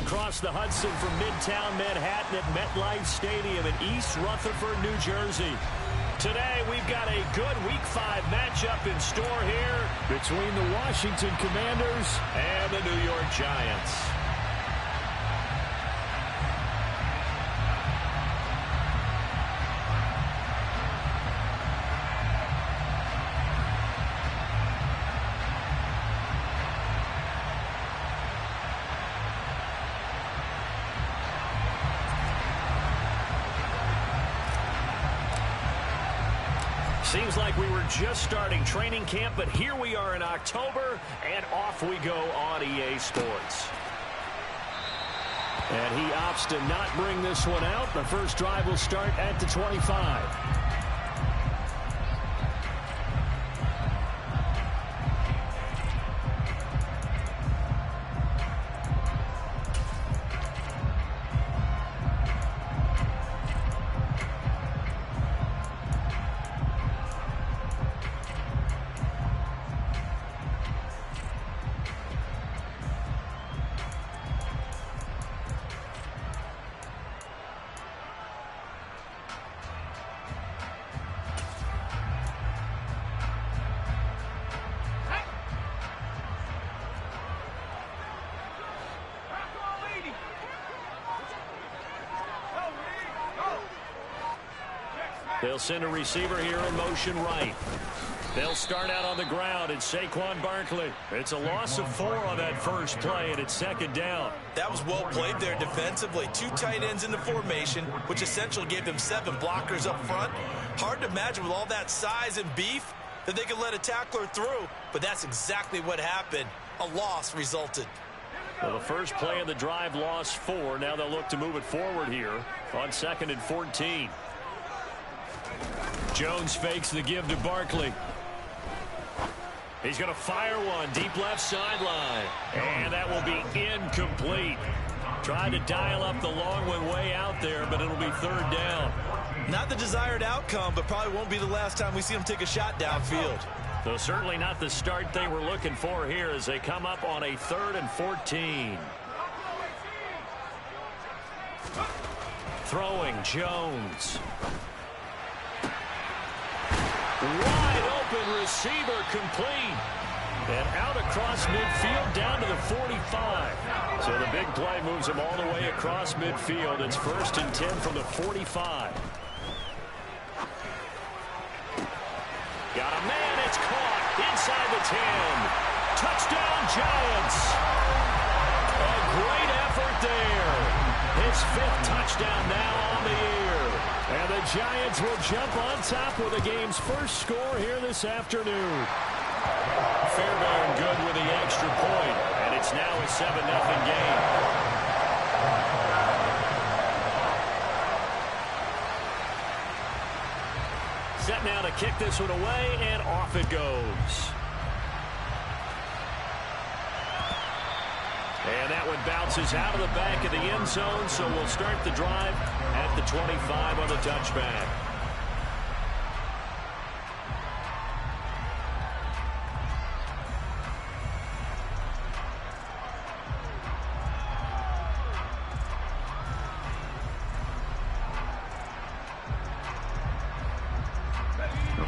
across the Hudson from Midtown Manhattan at MetLife Stadium in East Rutherford, New Jersey. Today, we've got a good Week 5 matchup in store here between the Washington Commanders and the New York Giants. Seems like we were just starting training camp, but here we are in October, and off we go on EA Sports. And he opts to not bring this one out. The first drive will start at the 25. They'll send a receiver here in motion right. They'll start out on the ground. It's Saquon Barkley. It's a loss of 4 on that first play, and it's second down. That was well played there defensively. 2 tight ends in the formation, which essentially gave them 7 blockers up front. Hard to imagine with all that size and beef that they could let a tackler through, but that's exactly what happened. A loss resulted. Well, the first play of the drive lost 4. Now they'll look to move it forward here on 2nd and 14. Jones fakes the give to Barkley. He's going to fire one deep left sideline. And that will be incomplete. Tried to dial up the long one way out there, but it'll be 3rd down. Not the desired outcome, but probably won't be the last time we see him take a shot downfield. So certainly not the start they were looking for here as they come up on a 3rd and 14. Throwing Jones. Wide open receiver complete. And out across midfield down to the 45. So the big play moves him all the way across midfield. It's 1st and 10 from the 45. Got a man. It's caught inside the 10. Touchdown Giants. A great effort there. His 5th touchdown now on the year. And the Giants will jump on top with the game's first score here this afternoon. Fairbairn good with the extra point, and it's now a 7-0 game. Set now to kick this one away, and off it goes. And that one bounces out of the back of the end zone, so we'll start the drive at the 25 on the touchback.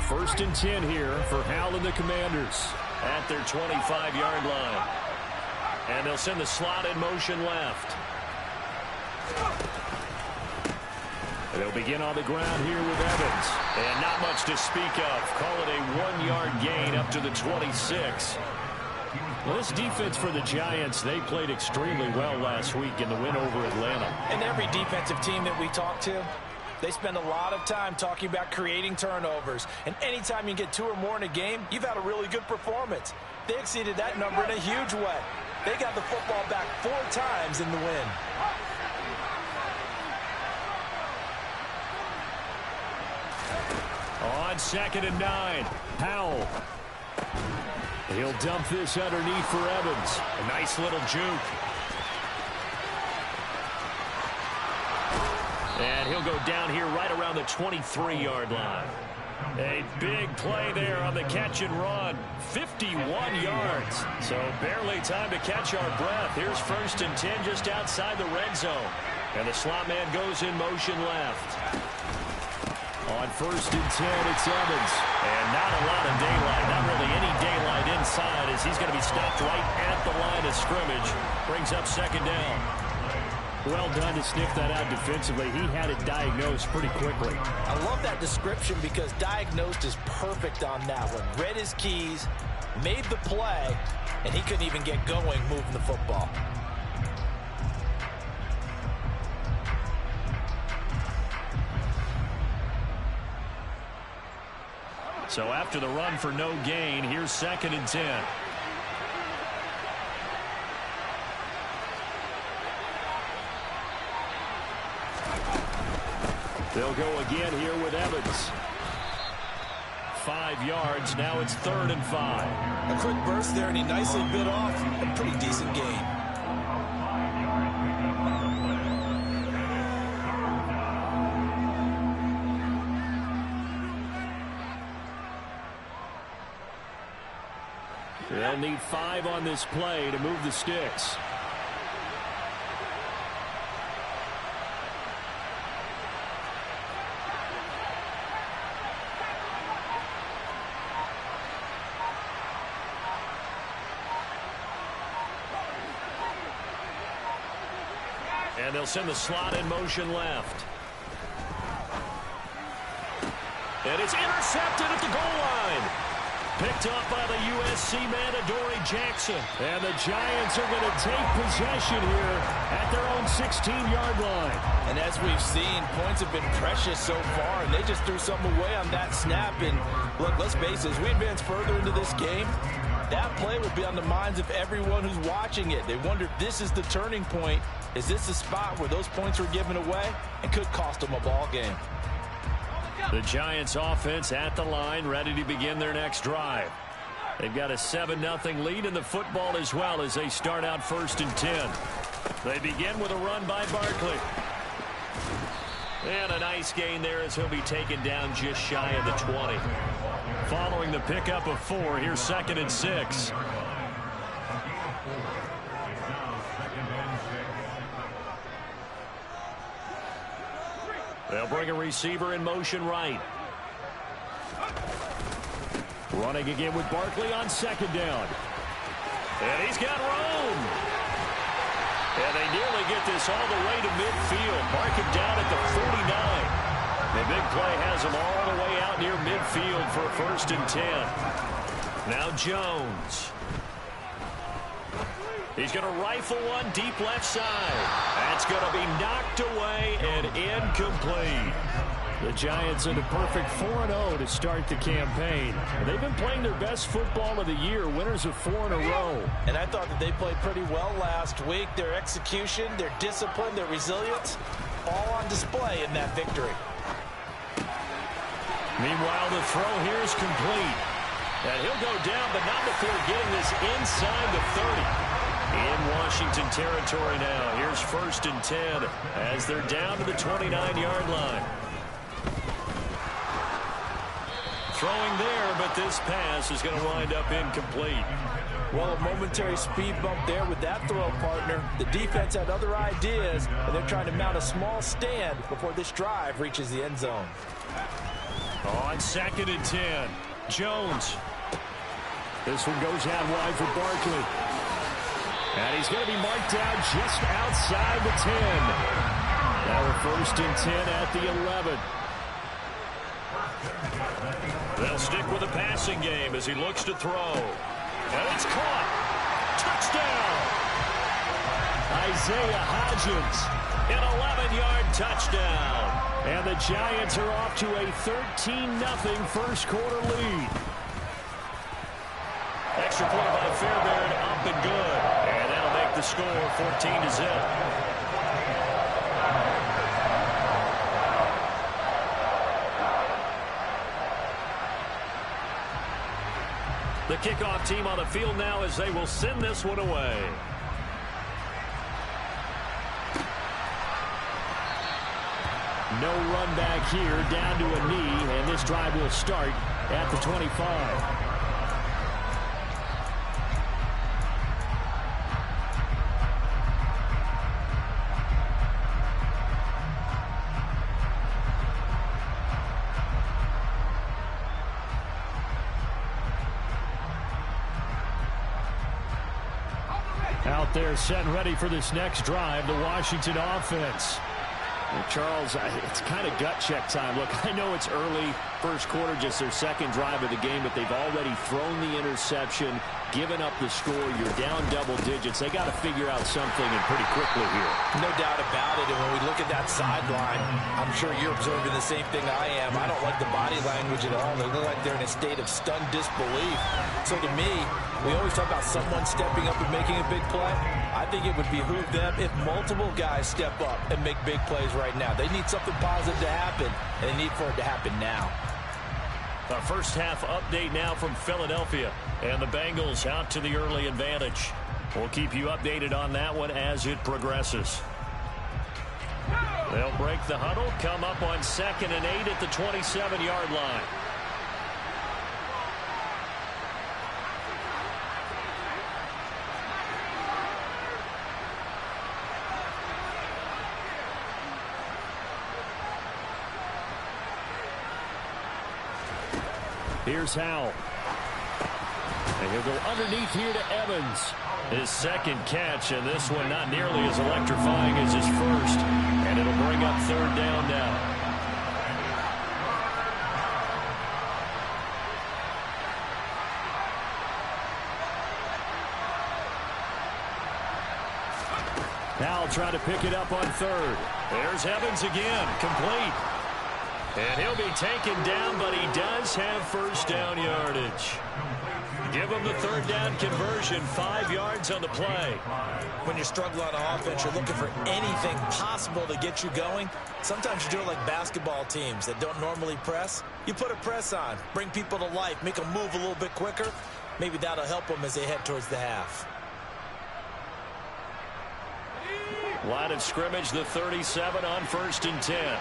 First and 10 here for Hal and the Commanders at their 25-yard line. And they'll send the slot in motion left. And they'll begin on the ground here with Evans. And not much to speak of. Call it a 1-yard gain up to the 26. Well, this defense for the Giants, they played extremely well last week in the win over Atlanta. And every defensive team that we talk to, they spend a lot of time talking about creating turnovers. And anytime you get 2 or more in a game, you've had a really good performance. They exceeded that number in a huge way. They got the football back 4 times in the win. On 2nd and 9, Howell. He'll dump this underneath for Evans. A nice little juke. And he'll go down here right around the 23-yard line. A big play there on the catch and run. 51 yards. So barely time to catch our breath. Here's 1st and 10 just outside the red zone. And the slot man goes in motion left. On 1st and 10, it's Evans. And not a lot of daylight. Not really any daylight inside as he's going to be stopped right at the line of scrimmage. Brings up 2nd down. Well done to sniff that out defensively. He had it diagnosed pretty quickly. I love that description because diagnosed is perfect on that one. Read his keys, made the play, and he couldn't even get going moving the football. So after the run for no gain, here's 2nd and 10. They'll go again here with Evans. 5 yards. Now it's 3rd and 5. A quick burst there, and he nicely bit off a pretty decent gain. They'll need 5 on this play to move the sticks. And they'll send the slot in motion left. And it's intercepted at the goal line. Picked up by the USC man, Adoree Jackson. And the Giants are going to take possession here at their own 16-yard line. And as we've seen, points have been precious so far, and they just threw something away on that snap. And look, let's face it, as we advance further into this game, that play will be on the minds of everyone who's watching it. They wonder if this is the turning point. Is this the spot where those points were given away and could cost them a ball game? The Giants offense at the line, ready to begin their next drive. They've got a 7-0 lead in the football as well as they start out 1st and 10. They begin with a run by Barkley. And a nice gain there as he'll be taken down just shy of the 20. Following the pickup of 4, here's 2nd and 6. They'll bring a receiver in motion right. Running again with Barkley on 2nd down. And he's got room. And they nearly get this all the way to midfield. Mark him down at the 49. The big play has him all the way out near midfield for a 1st and 10. Now Jones. He's going to rifle one deep left side. That's going to be knocked away and incomplete. The Giants in a perfect 4-0 to start the campaign. They've been playing their best football of the year, winners of 4 in a row. And I thought that they played pretty well last week. Their execution, their discipline, their resilience, all on display in that victory. Meanwhile, the throw here is complete. And he'll go down, but not before getting this inside the 30. In Washington territory now. Here's 1st and 10 as they're down to the 29-yard line. Throwing there, but this pass is going to wind up incomplete. Well, a momentary speed bump there with that throw, partner. The defense had other ideas, and they're trying to mount a small stand before this drive reaches the end zone. On 2nd and 10, Jones. This one goes out wide for Barkley. And he's going to be marked down just outside the 10. Now we're 1st and 10 at the 11. They'll stick with the passing game as he looks to throw. And it's caught. Touchdown. Isaiah Hodgins, an 11-yard touchdown. And the Giants are off to a 13-0 first quarter lead. Extra point by Fairbairn, up and good. And that'll make the score 14-0. The kickoff team on the field now as they will send this one away. No run back here, down to a knee, and this drive will start at the 25. Out there set and ready for this next drive, the Washington offense. Well, Charles, it's kind of gut check time. Look, I know it's early, first quarter, just their second drive of the game, but they've already thrown the interception, given up the score. You're down double digits. They got to figure out something, and pretty quickly here. No doubt about it. And when we look at that sideline, I'm sure you're observing the same thing I am. I don't like the body language at all. They look like they're in a state of stunned disbelief. So to me, we always talk about someone stepping up and making a big play. I think it would behoove them if multiple guys step up and make big plays right now. They need something positive to happen, and they need for it to happen now. The first half update now from Philadelphia. And the Bengals out to the early advantage. We'll keep you updated on that one as it progresses. They'll break the huddle, come up on 2nd and 8 at the 27-yard line. Here's Howell. And he'll go underneath here to Evans. His second catch, and this one not nearly as electrifying as his first. And it'll bring up 3rd down now. Now try to pick it up on 3rd. There's Evans again, complete. And he'll be taken down, but he does have first down yardage. Give him the 3rd down conversion, 5 yards on the play. When you struggle on offense, you're looking for anything possible to get you going. Sometimes you do it like basketball teams that don't normally press. You put a press on, bring people to life, make them move a little bit quicker. Maybe that'll help them as they head towards the half. Line of scrimmage, the 37 on 1st and 10.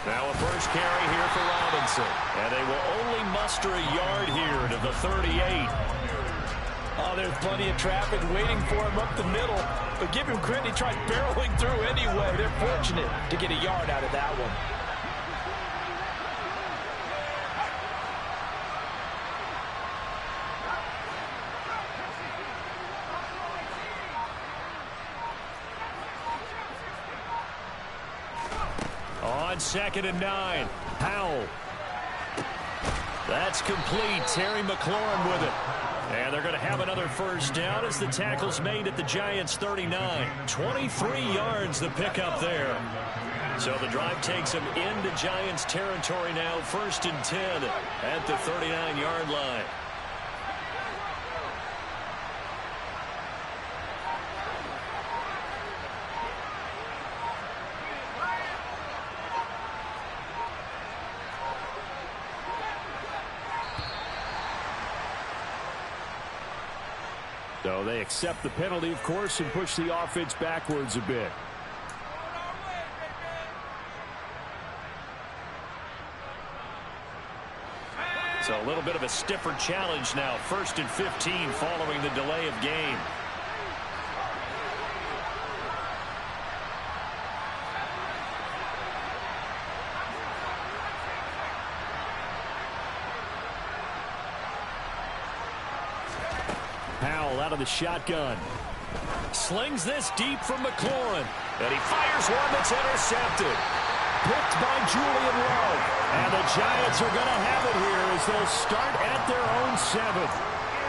Now a first carry here for Robinson. And they will only muster a yard here to the 38. Oh, there's plenty of traffic waiting for him up the middle. But give him credit, he tried barreling through anyway. They're fortunate to get a yard out of that one. On 2nd and 9, Howell. That's complete. Terry McLaurin with it. And they're going to have another first down as the tackle's made at the Giants' 39. 23 yards the pickup there. So the drive takes them into Giants territory now. 1st and 10 at the 39-yard line. So they accept the penalty, of course, and push the offense backwards a bit. So a little bit of a stiffer challenge now. 1st and 15 following the delay of game. Howell out of the shotgun. Slings this deep from McLaurin. And he fires one that's intercepted. Picked by Julian Love. And the Giants are going to have it here as they'll start at their own 7.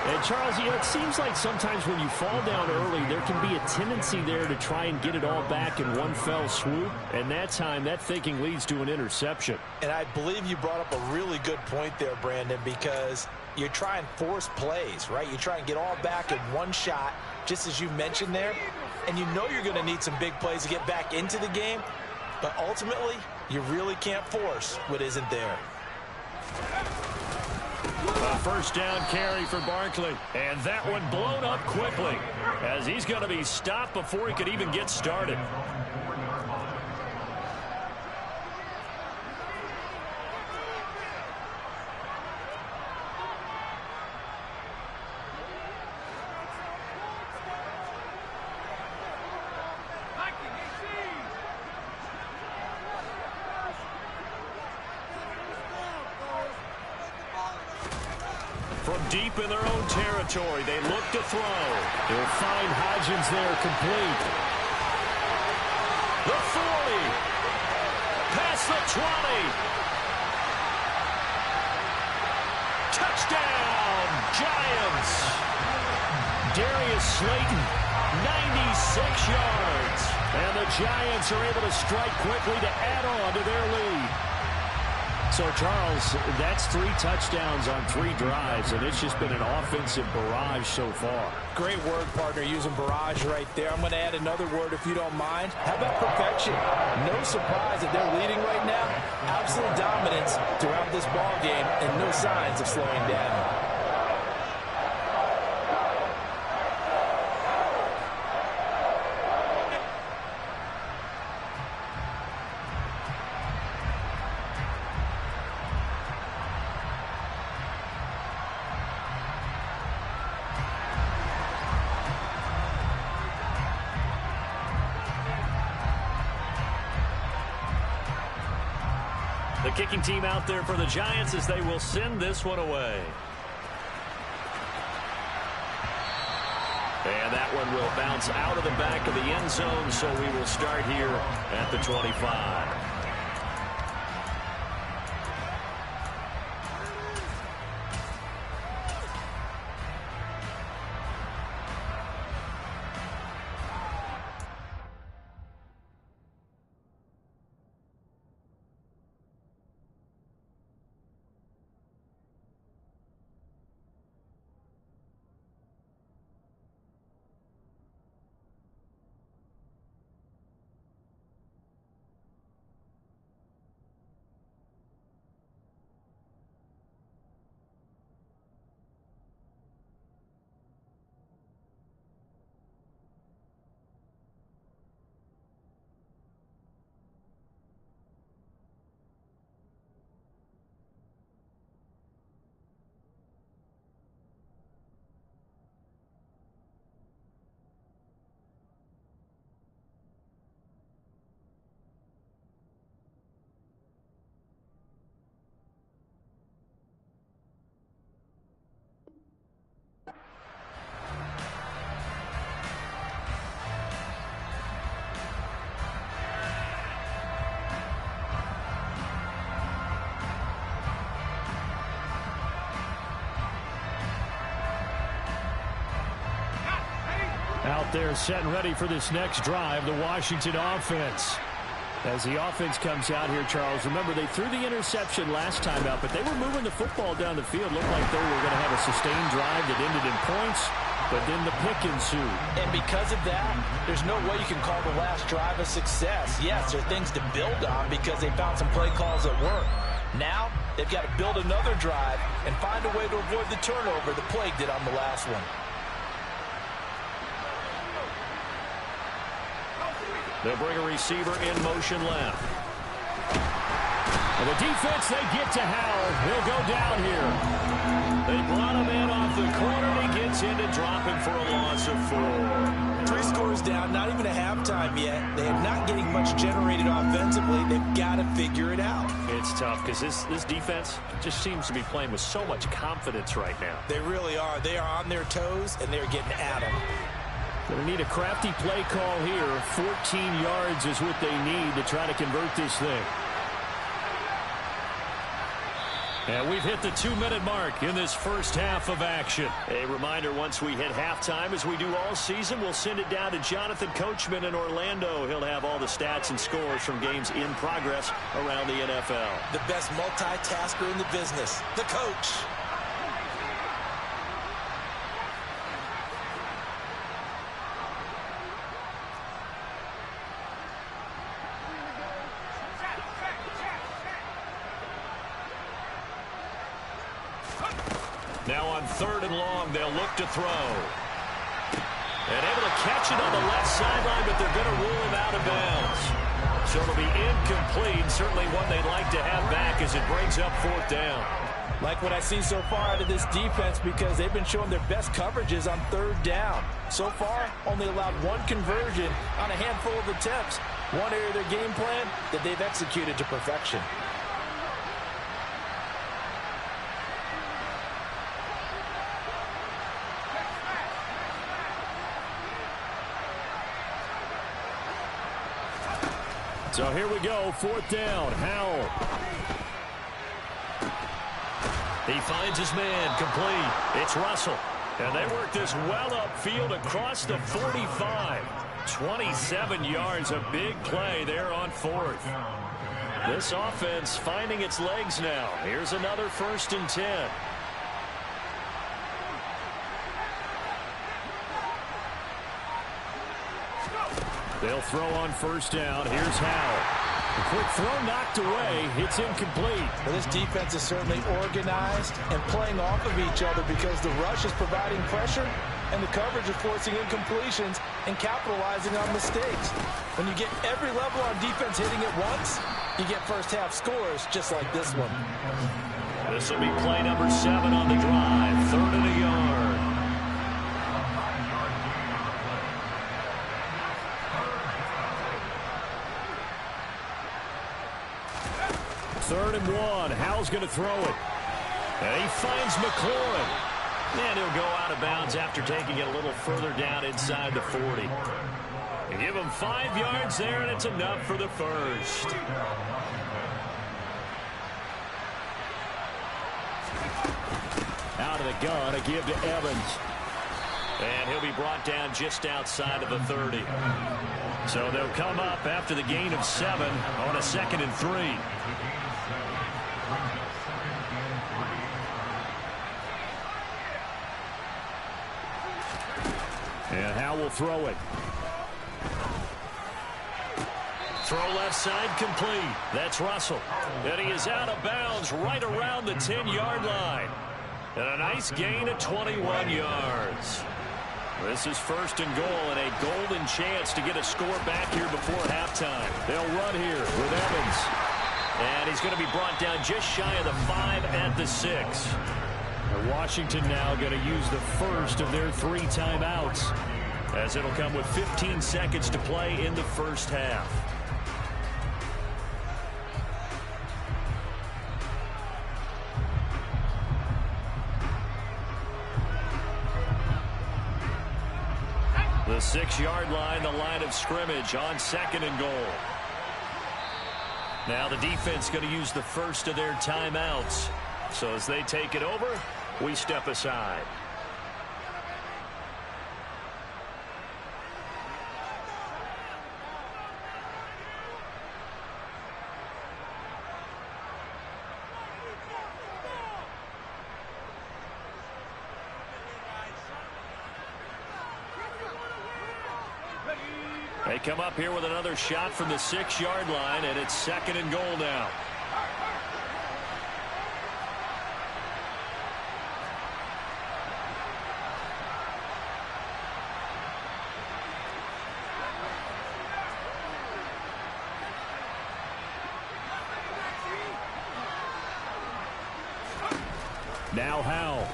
And Charles, you know, it seems like sometimes when you fall down early, there can be a tendency there to try and get it all back in one fell swoop. And that time, that thinking leads to an interception. And I believe you brought up a really good point there, Brandon, because you try and force plays, right? You try and get all back in one shot, just as you mentioned there. And you know you're going to need some big plays to get back into the game. But ultimately, you really can't force what isn't there. A first down carry for Barkley. And that one blown up quickly as he's going to be stopped before he could even get started. From deep in their own territory, they look to throw. They'll find Hodgins there complete. The 40. Past the 20. Touchdown, Giants. Darius Slayton, 96 yards. And the Giants are able to strike quickly to add on to their lead. So, Charles, that's 3 touchdowns on 3 drives, and it's just been an offensive barrage so far. Great word, partner, using barrage right there. I'm going to add another word if you don't mind. How about perfection? No surprise that they're leading right now. Absolute dominance throughout this ball game and no signs of slowing down. The kicking team out there for the Giants as they will send this one away. And that one will bounce out of the back of the end zone, so we will start here at the 25. Out there set and ready for this next drive, the Washington offense. As the offense comes out here, Charles, remember they threw the interception last time out, but they were moving the football down the field. Looked like they were going to have a sustained drive that ended in points, but then the pick ensued. And because of that, there's no way you can call the last drive a success. Yes, there are things to build on because they found some play calls that work. Now, they've got to build another drive and find a way to avoid the turnover that plagued it on the last one. They'll bring a receiver in motion left. And the defense, they get to Howard. He'll go down here. They brought him in off the corner. He gets into dropping for a loss of 4. 3 scores down, not even a halftime yet. They are not getting much generated offensively. They've got to figure it out. It's tough because this defense just seems to be playing with so much confidence right now. They really are. They are on their toes, and they're getting at them. Going to need a crafty play call here. 14 yards is what they need to try to convert this thing. And we've hit the 2-minute mark in this first half of action. A reminder, once we hit halftime, as we do all season, we'll send it down to Jonathan Coachman in Orlando. He'll have all the stats and scores from games in progress around the NFL. The best multitasker in the business, the coach. Now on 3rd and long, they'll look to throw. And able to catch it on the left sideline, but they're going to rule him out of bounds. So it'll be incomplete. Certainly one they'd like to have back as it brings up 4th down. Like what I see so far out of this defense because they've been showing their best coverages on 3rd down. So far, only allowed 1 conversion on a handful of attempts. One area of their game plan that they've executed to perfection. So here we go, 4th down, Howell. He finds his man, complete. It's Russell. And they work this well upfield across the 45. 27 yards, a big play there on 4th. This offense finding its legs now. Here's another 1st and 10. They'll throw on 1st down. Here's Howell. Quick throw knocked away. It's incomplete. Well, this defense is certainly organized and playing off of each other because the rush is providing pressure and the coverage is forcing incompletions and capitalizing on mistakes. When you get every level on defense hitting it once, you get first half scores just like this one. This will be play number 7 on the drive. 3rd and a yard. 3rd and 1. Howell's going to throw it. And he finds McLaurin. And he'll go out of bounds after taking it a little further down inside the 40. They give him 5 yards there, and it's enough for the first. Out of the gun, a give to Evans. And he'll be brought down just outside of the 30. So they'll come up after the gain of 7 on a 2nd and 3. And Howell will throw it. Throw left side complete. That's Russell. And he is out of bounds right around the 10-yard line. And a nice gain of 21 yards. This is 1st and goal and a golden chance to get a score back here before halftime. They'll run here with Evans. And he's going to be brought down just shy of the 5 at the 6. Washington now going to use the first of their 3 timeouts, as it'll come with 15 seconds to play in the first half. The 6-yard line, the line of scrimmage on 2nd and goal. Now the defense going to use the first of their timeouts. So as they take it over, we step aside. They come up here with another shot from the 6-yard line, and it's 2nd and goal now. Now Howell.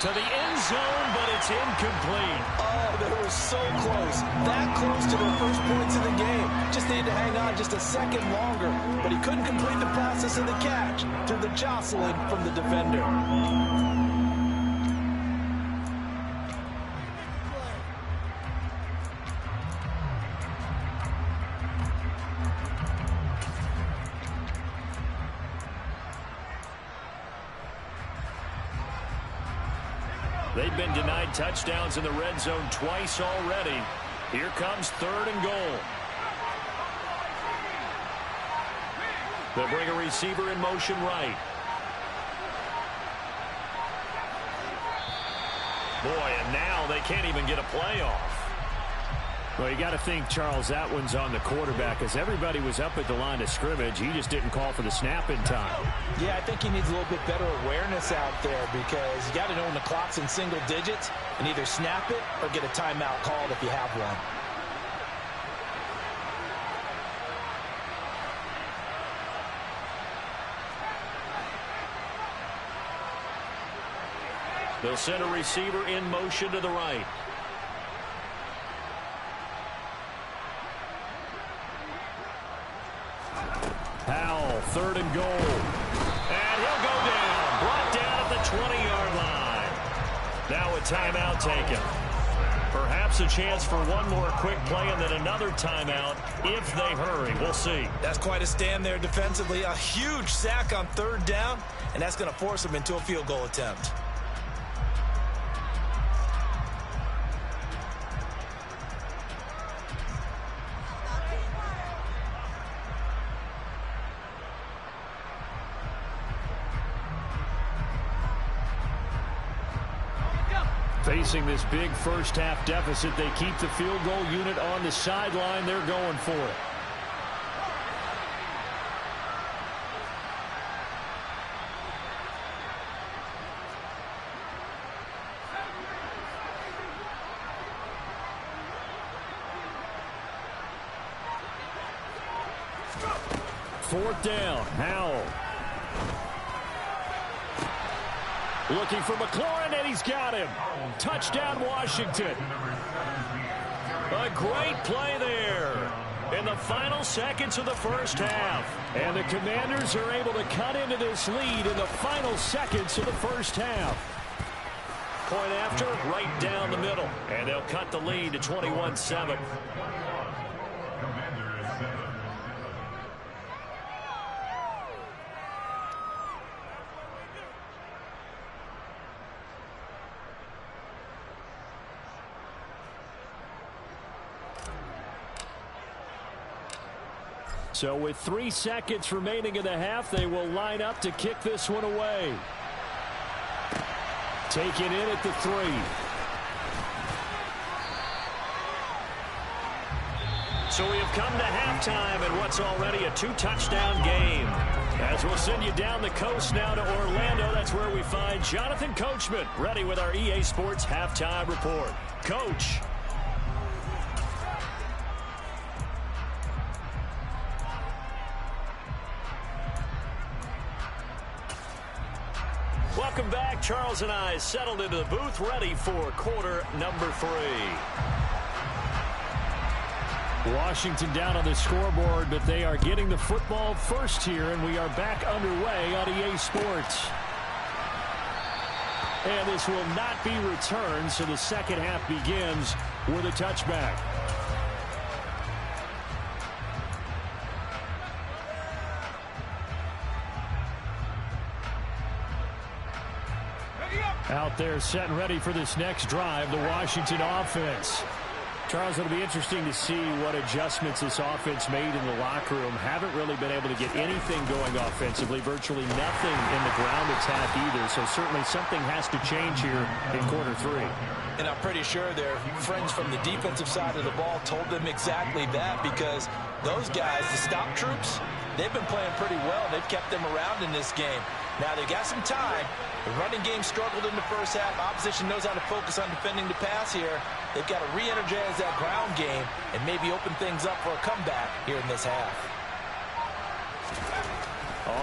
To the end zone, but it's incomplete. Oh, they were so close. That close to their first points of the game. Just needed to hang on just a second longer. But he couldn't complete the process of the catch through the jostling from the defender. They've been denied touchdowns in the red zone twice already. Here comes 3rd and goal. They'll bring a receiver in motion right. Boy, and now they can't even get a play off. Well, you got to think, Charles, that one's on the quarterback as everybody was up at the line of scrimmage. He just didn't call for the snap in time. Yeah, I think he needs a little bit better awareness out there because you got to know when the clock's in single digits and either snap it or get a timeout called if you have one. They'll send a receiver in motion to the right. Powell, 3rd and goal. And he'll go down. Brought down at the 20-yard line. Now a timeout taken. Perhaps a chance for one more quick play and then another timeout if they hurry. We'll see. That's quite a stand there defensively. A huge sack on 3rd down, and that's going to force them into a field goal attempt. Facing this big first-half deficit, they keep the field goal unit on the sideline. They're going for it. Fourth down, Howell. Looking for McLaurin, and he's got him. Touchdown, Washington. A great play there in the final seconds of the first half. And the Commanders are able to cut into this lead in the final seconds of the first half. Point after, right down the middle. And they'll cut the lead to 21-7. So with 3 seconds remaining in the half, they will line up to kick this one away. Taken in at the 3. So we have come to halftime in what's already a 2-touchdown game. As we'll send you down the coast now to Orlando, that's where we find Jonathan Coachman ready with our EA Sports Halftime Report. Coach. Welcome back. Charles and I settled into the booth, ready for quarter number 3. Washington down on the scoreboard, but they are getting the football first here, and we are back underway on EA Sports. And this will not be returned, so the second half begins with a touchback. Out there set and ready for this next drive, the Washington offense. Charles, it'll be interesting to see what adjustments this offense made in the locker room. Haven't really been able to get anything going offensively, virtually nothing in the ground attack either. So certainly something has to change here in quarter 3. And I'm pretty sure their friends from the defensive side of the ball told them exactly that, because those guys, the stop troops, they've been playing pretty well. They've kept them around in this game. Now they've got some time. The running game struggled in the first half. Opposition knows how to focus on defending the pass here. They've got to re-energize that ground game and maybe open things up for a comeback here in this half.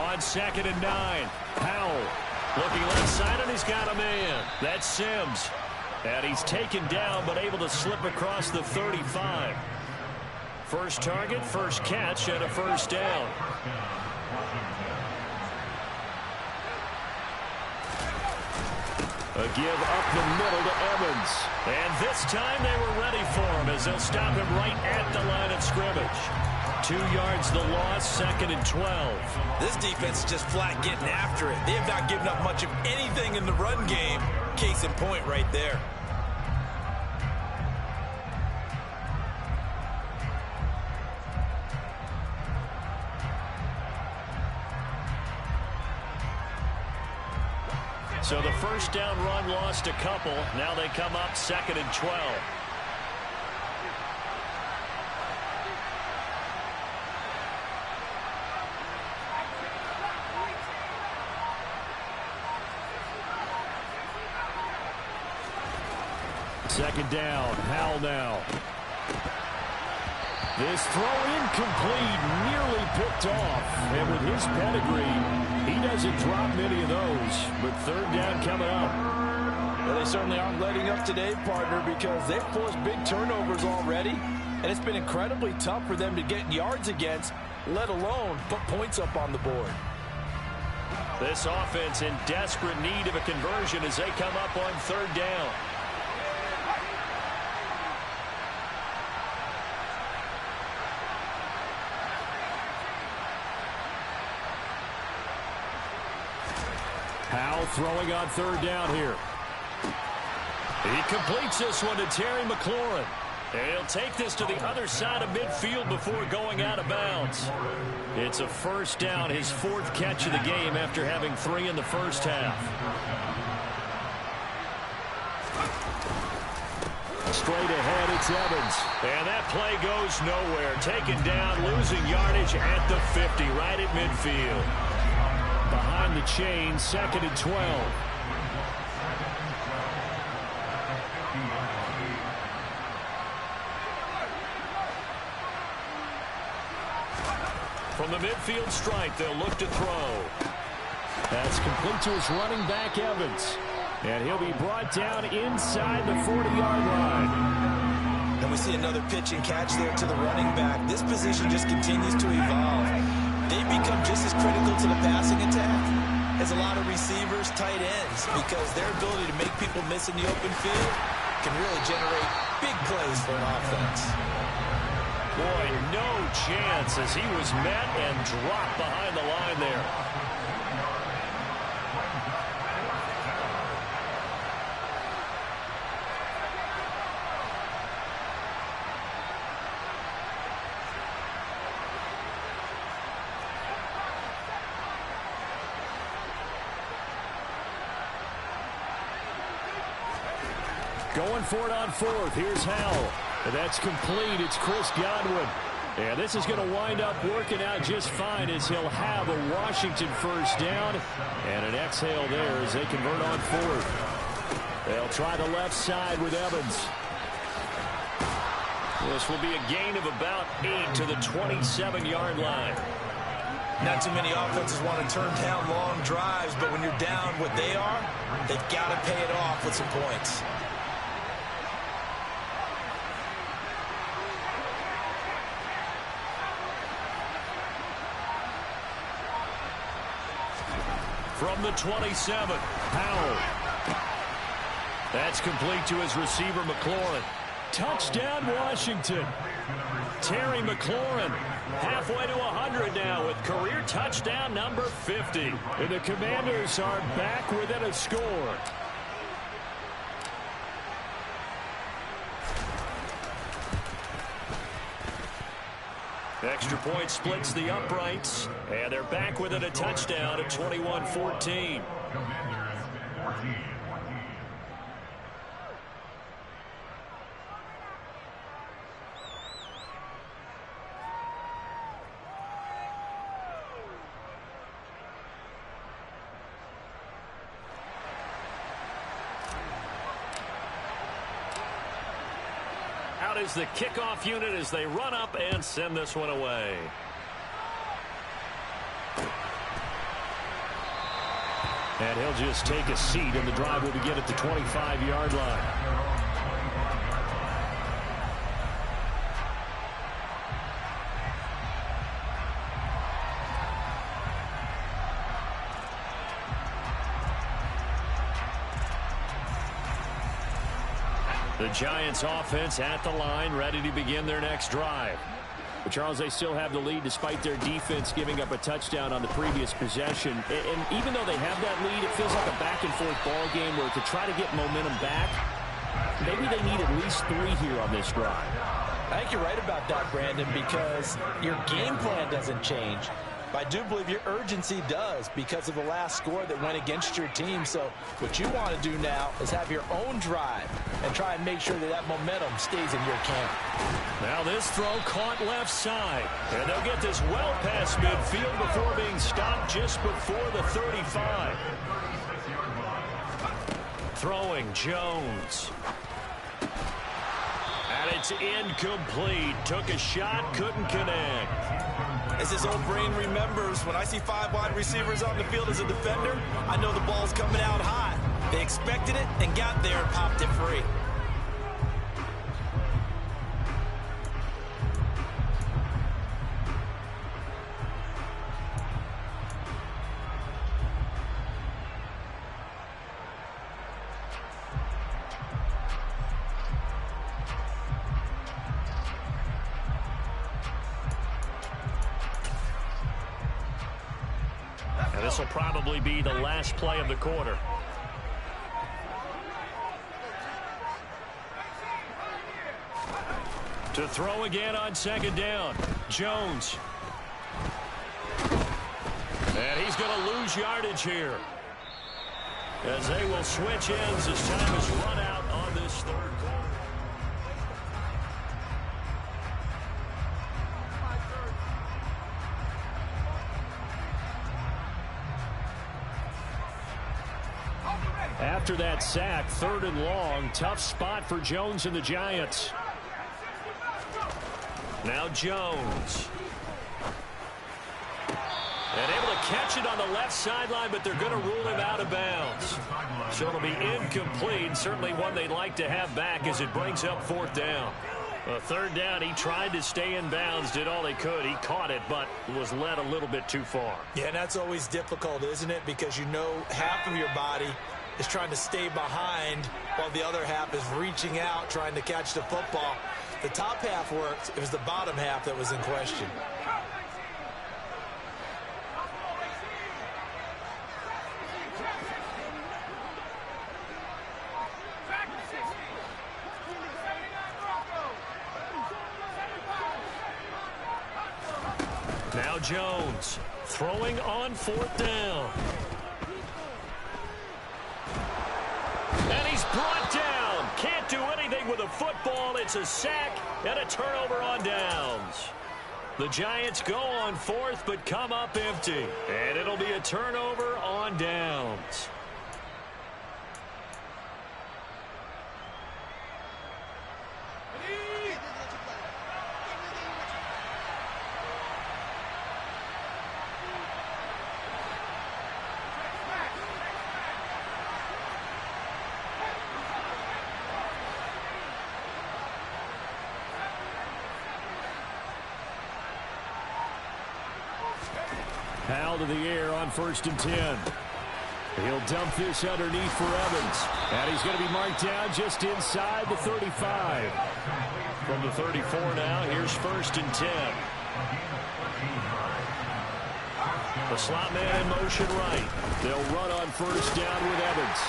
On 2nd and 9, Powell looking left side, and he's got a man. That's Sims. And he's taken down, but able to slip across the 35. First target, first catch, and a first down. A give up the middle to Evans. And this time they were ready for him as they'll stop him right at the line of scrimmage. 2 yards the loss, 2nd and 12. This defense is just flat getting after it. They have not given up much of anything in the run game. Case in point right there. So the first down run lost a couple. Now they come up 2nd and 12. Second down. Howell now. This throw incomplete, nearly picked off. And with his pedigree, he doesn't drop many of those. But third down coming up. Well, they certainly aren't letting up today, partner, because they've forced big turnovers already. And it's been incredibly tough for them to get yards against, let alone put points up on the board. This offense in desperate need of a conversion as they come up on third down. Howell throwing on third down here. He completes this one to Terry McLaurin. And he'll take this to the other side of midfield before going out of bounds. It's a first down, his fourth catch of the game after having 3 in the first half. Straight ahead, it's Evans. And that play goes nowhere. Taken down, losing yardage at the 50, right at midfield. Behind the chain, 2nd and 12. From the midfield stripe, they'll look to throw. That's complete to his running back, Evans. And he'll be brought down inside the 40-yard line. And we see another pitch and catch there to the running back. This position just continues to evolve. They become just as critical to the passing attack as a lot of receivers, tight ends, because their ability to make people miss in the open field can really generate big plays for an offense. Boy, no chance as he was met and dropped behind the line there. Going for it on fourth. Here's Howell. And that's complete. It's Chris Godwin. And this is going to wind up working out just fine as he'll have a Washington first down. And an exhale there as they convert on fourth. They'll try the left side with Evans. This will be a gain of about 8 to the 27-yard line. Not too many offenses want to turn down long drives, but when you're down what they are, they've got to pay it off with some points. From the 27, Howell. That's complete to his receiver, McLaurin. Touchdown, Washington. Terry McLaurin halfway to 100 now with career touchdown number 50. And the Commanders are back within a score. Extra point splits the uprights, and they're back within a touchdown at 21-14. Is the kickoff unit as they run up and send this one away. And he'll just take a seat, and the drive will begin at the 25-yard line. The Giants offense at the line, ready to begin their next drive. But Charles, they still have the lead despite their defense giving up a touchdown on the previous possession. And even though they have that lead, it feels like a back-and-forth ball game where to try to get momentum back, maybe they need at least 3 here on this drive. I think you're right about that, Brandon, because your game plan doesn't change. But I do believe your urgency does because of the last score that went against your team. So what you want to do now is have your own drive and try and make sure that that momentum stays in your camp. Now this throw caught left side. And they'll get this well past midfield before being stopped just before the 35. Throwing Jones. it's incomplete. Took a shot, couldn't connect. As his old brain remembers, when I see 5 wide receivers on the field as a defender, I know the ball's coming out hot. They expected it and got there and popped it free. And this will probably be the last play of the quarter. To throw again on second down. Jones. And he's going to lose yardage here, as they will switch ends as time is run out on this third quarter. After that sack, 3rd and long, tough spot for Jones and the Giants. Now Jones. And able to catch it on the left sideline, but they're going to rule him out of bounds. So it'll be incomplete. Certainly one they'd like to have back as it brings up 4th down. Well, 3rd down, he tried to stay in bounds, did all he could. He caught it, but was led a little bit too far. Yeah, and that's always difficult, isn't it? Because you know half of your body is trying to stay behind while the other half is reaching out, trying to catch the football. The top half worked. It was the bottom half that was in question. Now Jones throwing on 4th down. And he's brought down. Can't do anything with a football. It's a sack and a turnover on downs. The Giants go on 4th but come up empty. And it'll be a turnover on downs. Powell to the air on 1st and 10. He'll dump this underneath for Evans. And he's going to be marked down just inside the 35. From the 34 now, here's 1st and 10. The slot man in motion right. They'll run on 1st down with Evans.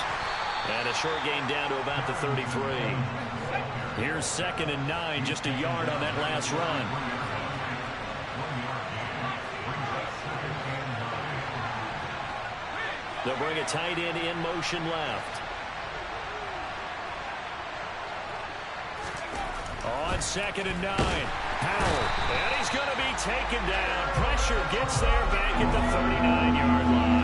And a short gain down to about the 33. Here's 2nd and 9, just a yard on that last run. They'll bring a tight end in motion left. On 2nd and 9, Powell. And he's going to be taken down. Pressure gets there back at the 39-yard line.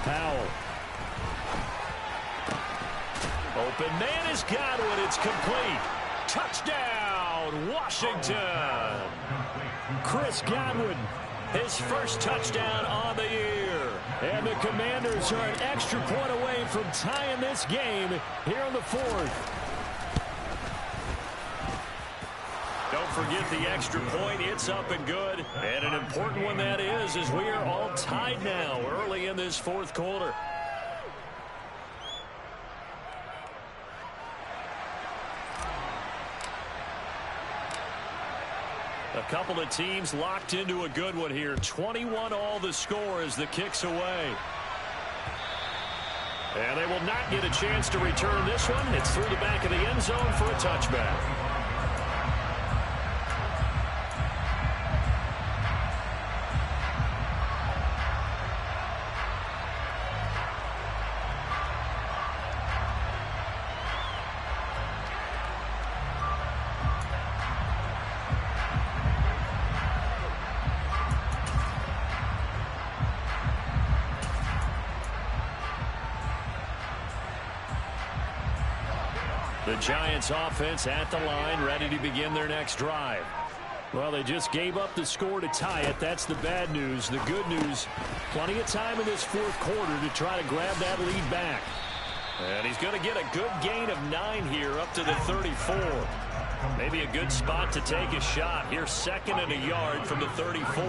Powell. Open man is Godwin. It's complete. Touchdown, Washington. Chris Godwin, his first touchdown on the year. And the Commanders are an extra point away from tying this game here in the 4th. Don't forget the extra point. It's up and good. And an important one that is, as we are all tied now early in this 4th quarter. A couple of teams locked into a good one here. 21 all the score as the kick's away. And they will not get a chance to return this one. It's through the back of the end zone for a touchback. The Giants offense at the line, ready to begin their next drive. Well, they just gave up the score to tie it. That's the bad news. The good news, plenty of time in this fourth quarter to try to grab that lead back. And he's going to get a good gain of 9 here up to the 34. Maybe a good spot to take a shot. Here's 2nd and a yard from the 34.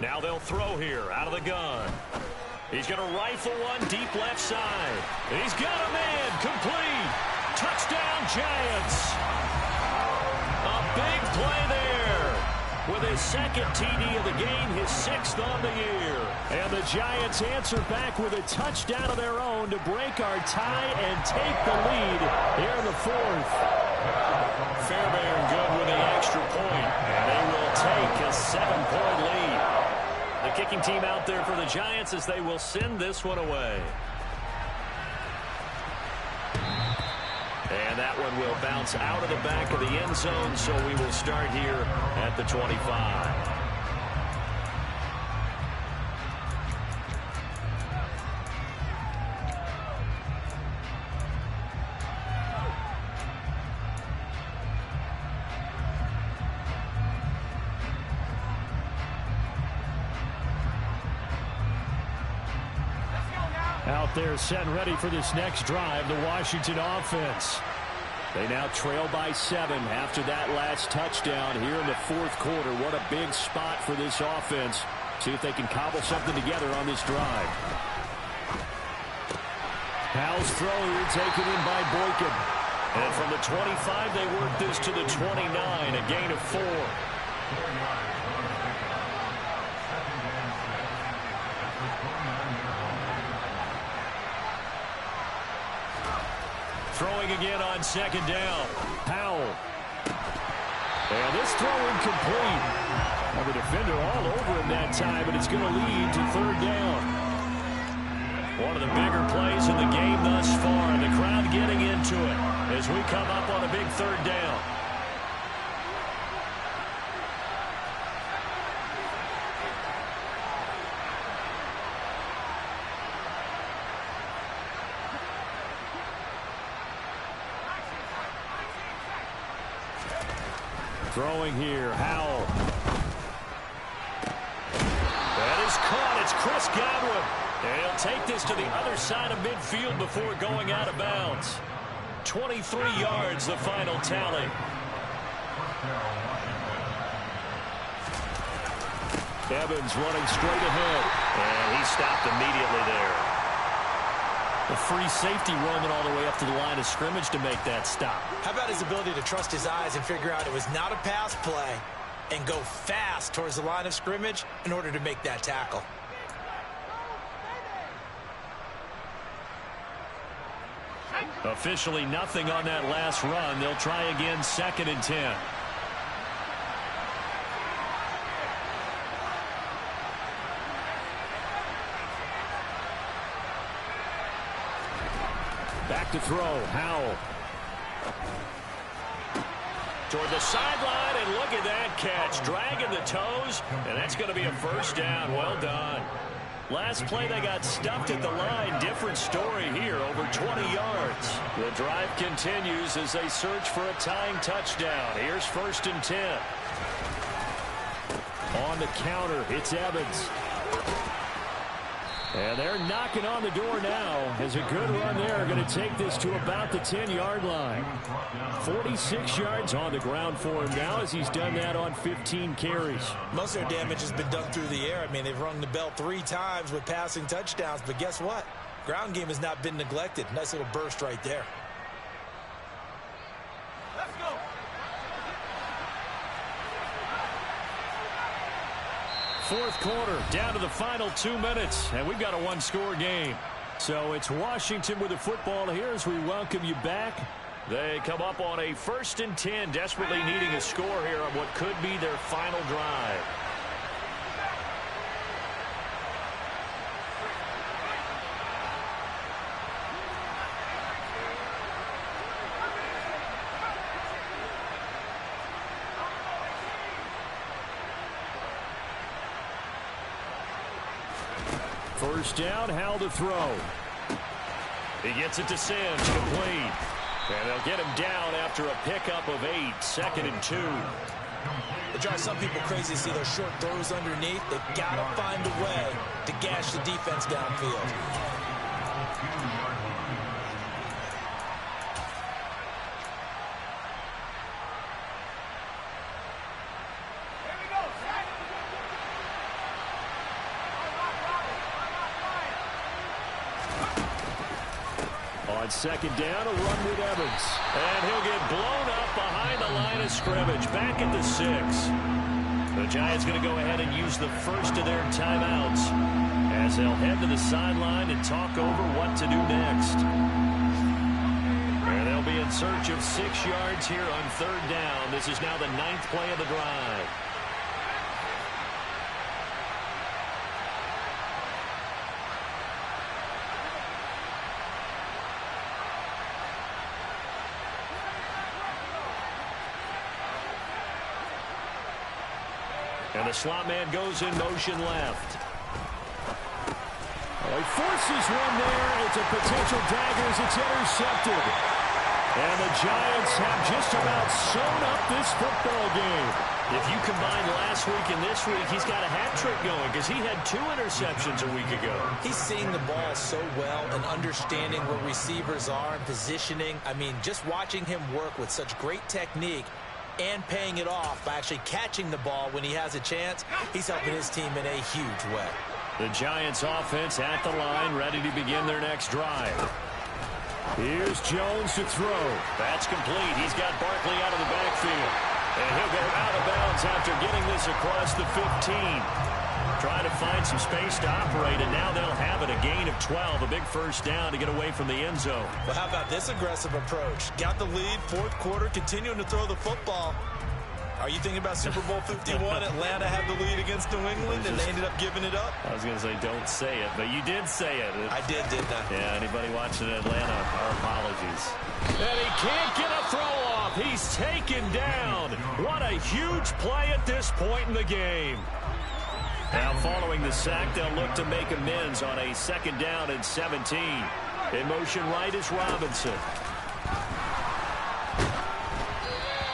Now they'll throw here out of the gun. He's going to rifle one deep left side. He's got a man complete. Touchdown, Giants. A big play there. With his 2nd TD of the game, his 6th on the year. And the Giants answer back with a touchdown of their own to break our tie and take the lead here in the 4th. Fairbairn good with the extra point, and they will take a 7-point lead. The kicking team out there for the Giants as they will send this one away. And that one will bounce out of the back of the end zone, so we will start here at the 25. Out there set and ready for this next drive, the Washington offense. They now trail by 7 after that last touchdown here in the 4th quarter. What a big spot for this offense. See if they can cobble something together on this drive. Howell's throw here taken in by Boykin. And from the 25, they work this to the 29, a gain of 4. Throwing again on 2nd down. Howell. And this throw incomplete. Well, the defender all over him that time, but it's going to lead to 3rd down. One of the bigger plays in the game thus far, and the crowd getting into it as we come up on a big 3rd down. Throwing here, Howell. That is caught. It's Chris Godwin. And he'll take this to the other side of midfield before going out of bounds. 23 yards, the final tally. Evans running straight ahead. And he stopped immediately there. The free safety roaming all the way up to the line of scrimmage to make that stop. How about his ability to trust his eyes and figure out it was not a pass play and go fast towards the line of scrimmage in order to make that tackle? Officially nothing on that last run. They'll try again, 2nd and 10. Back to throw, Howell. Toward the sideline, and look at that catch. Dragging the toes, and that's going to be a 1st down. Well done. Last play, they got stuffed at the line. Different story here, over 20 yards. The drive continues as they search for a tying touchdown. Here's 1st and 10. On the counter, it's Evans. And they're knocking on the door now as a good run there. Going to take this to about the 10-yard line. 46 yards on the ground for him now as he's done that on 15 carries. Most of their damage has been done through the air. I mean, they've rung the bell 3 times with passing touchdowns. But guess what? Ground game has not been neglected. Nice little burst right there. Let's go. Fourth quarter, down to the final 2 minutes, and we've got a 1-score game. So it's Washington with the football here as we welcome you back. They come up on a 1st and 10, desperately needing a score here on what could be their final drive. First down, Howell to throw. He gets it to Sims, complete. And they'll get him down after a pickup of 8, 2nd and 2. It drives some people crazy to see those short throws underneath. They've got to find a way to gash the defense downfield. On 2nd down, a run with Evans. And he'll get blown up behind the line of scrimmage. Back at the 6. The Giants going to go ahead and use the first of their timeouts as they'll head to the sideline and talk over what to do next. And they'll be in search of 6 yards here on 3rd down. This is now the 9th play of the drive. And the slot man goes in motion left. Oh, he forces one there. It's a potential dagger as it's intercepted. And the Giants have just about sewn up this football game. If you combine last week and this week, he's got a hat trick going because he had 2 interceptions a week ago. He's seeing the ball so well and understanding where receivers are and positioning. I mean, just watching him work with such great technique and paying it off by actually catching the ball when he has a chance, he's helping his team in a huge way. The Giants offense at the line, ready to begin their next drive. Here's Jones to throw. That's complete. He's got Barkley out of the backfield. And he'll go out of bounds after getting this across the 15. Trying to find some space to operate, and now they'll have it. A gain of 12, a big first down to get away from the end zone. Well, how about this aggressive approach? Got the lead, 4th quarter, continuing to throw the football. Are you thinking about Super Bowl 51? Atlanta had the lead against New England, and they ended up giving it up? I was going to say, don't say it, but you did say it. I did, didn't I? Yeah, anybody watching Atlanta, our apologies. And he can't get a throw off. He's taken down. What a huge play at this point in the game. Now, following the sack, they'll look to make amends on a 2nd down and 17. In motion right is Robinson.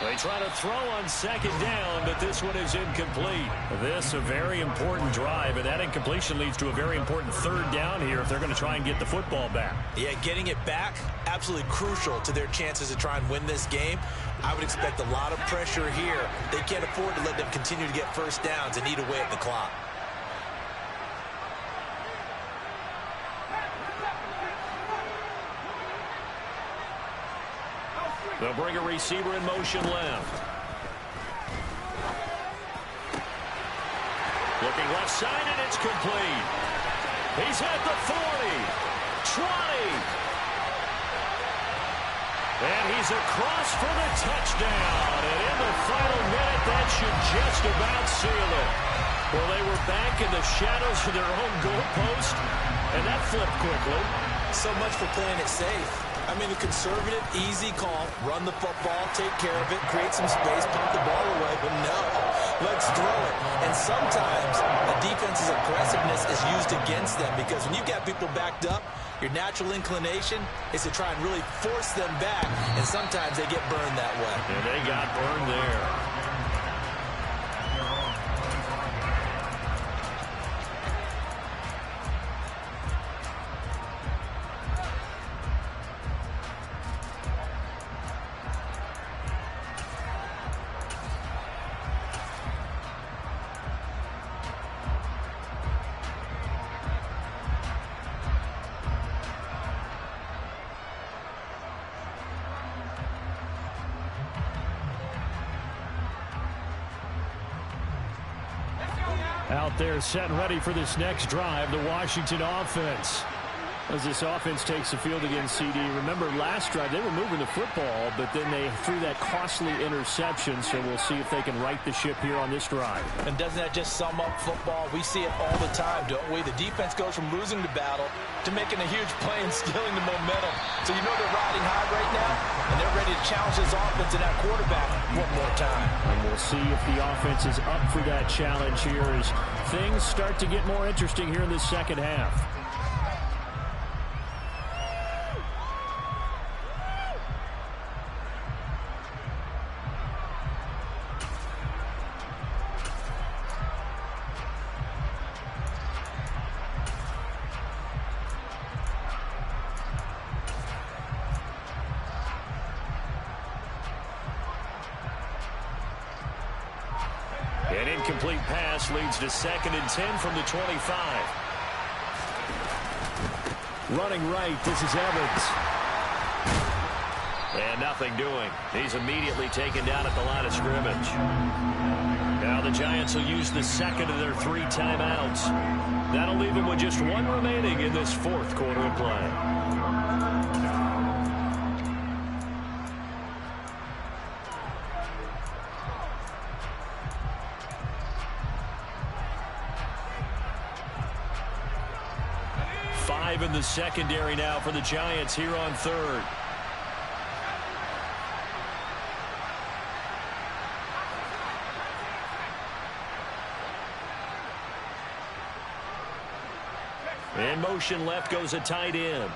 They try to throw on 2nd down, but this one is incomplete. This a very important drive, and that incompletion leads to a very important 3rd down here if they're going to try and get the football back. Yeah, getting it back, absolutely crucial to their chances to try and win this game. I would expect a lot of pressure here. They can't afford to let them continue to get first downs and eat away at the clock. They'll bring a receiver in motion left. Looking left side, and it's complete. He's at the 40, 20. And he's across for the touchdown. And in the final minute, that should just about seal it. Well, they were back in the shadows of their own goalpost, and that flipped quickly. So much for playing it safe. I mean, the conservative, easy call, run the football, take care of it, create some space, pump the ball away, but no, let's throw it. And sometimes a defense's aggressiveness is used against them because when you've got people backed up, your natural inclination is to try and really force them back, and sometimes they get burned that way. And they got burned there. Out there set and ready for this next drive, the Washington offense. As this offense takes the field against CD, remember last drive they were moving the football, but then they threw that costly interception, so we'll see if they can right the ship here on this drive. And doesn't that just sum up football? We see it all the time, don't we? The defense goes from losing the battle to making a huge play and stealing the momentum. So you know they're riding high right now, and they're ready to challenge this offense and that quarterback one more time. And we'll see if the offense is up for that challenge here as things start to get more interesting here in the second half. An incomplete pass leads to 2nd and 10 from the 25. Running right, this is Evans. And nothing doing. He's immediately taken down at the line of scrimmage. Now the Giants will use the second of their 3 timeouts. That'll leave them with just 1 remaining in this 4th quarter of play. In the secondary now for the Giants here on 3rd. In motion left goes a tight end.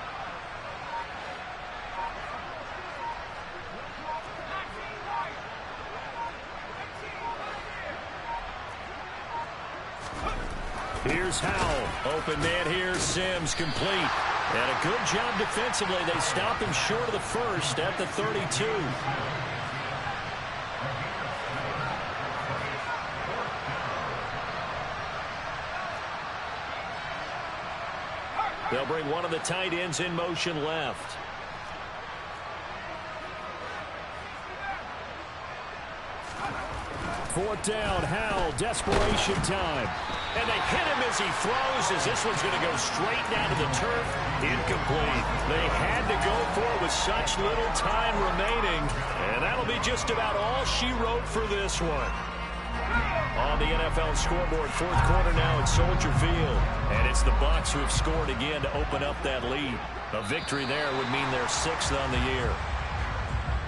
Here's Howell. Open man here. Sims complete. And a good job defensively. They stop him short of the first at the 32. They'll bring one of the tight ends in motion left. Fourth down, Howell, desperation time. And they hit him as he throws, as this one's going to go straight down to the turf. Incomplete. They had to go for it with such little time remaining. And that'll be just about all she wrote for this one. On the NFL scoreboard, 4th quarter now at Soldier Field. And it's the Bucs who have scored again to open up that lead. A victory there would mean they're 6th on the year.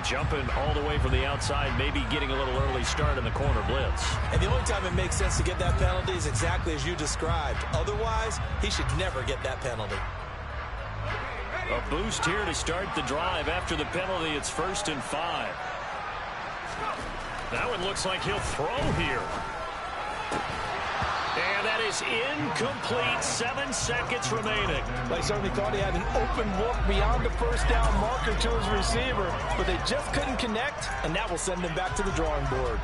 Jumping all the way from the outside, maybe getting a little early start in the corner blitz. And the only time it makes sense to get that penalty is exactly as you described. Otherwise, he should never get that penalty. A boost here to start the drive. After the penalty, it's 1st and 5. That one looks like he'll throw here. And that is incomplete. 7 seconds remaining. They certainly thought he had an open look beyond the first down marker to his receiver, but they just couldn't connect, and that will send him back to the drawing board.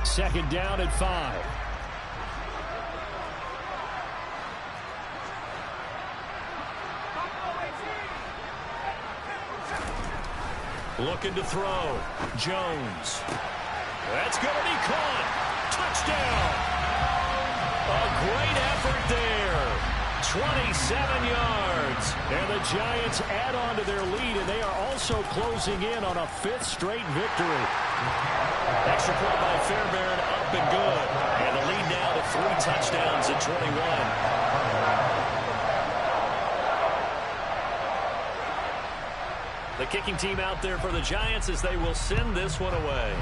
2nd down at 5. Looking to throw. Jones. That's going to be caught. Touchdown. A great effort there. 27 yards. And the Giants add on to their lead, and they are also closing in on a 5th straight victory. Extra point by Fairbairn, up and good. And the lead now to 3 touchdowns at 21. The kicking team out there for the Giants as they will send this one away.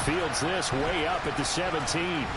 Fields this way up at the 17.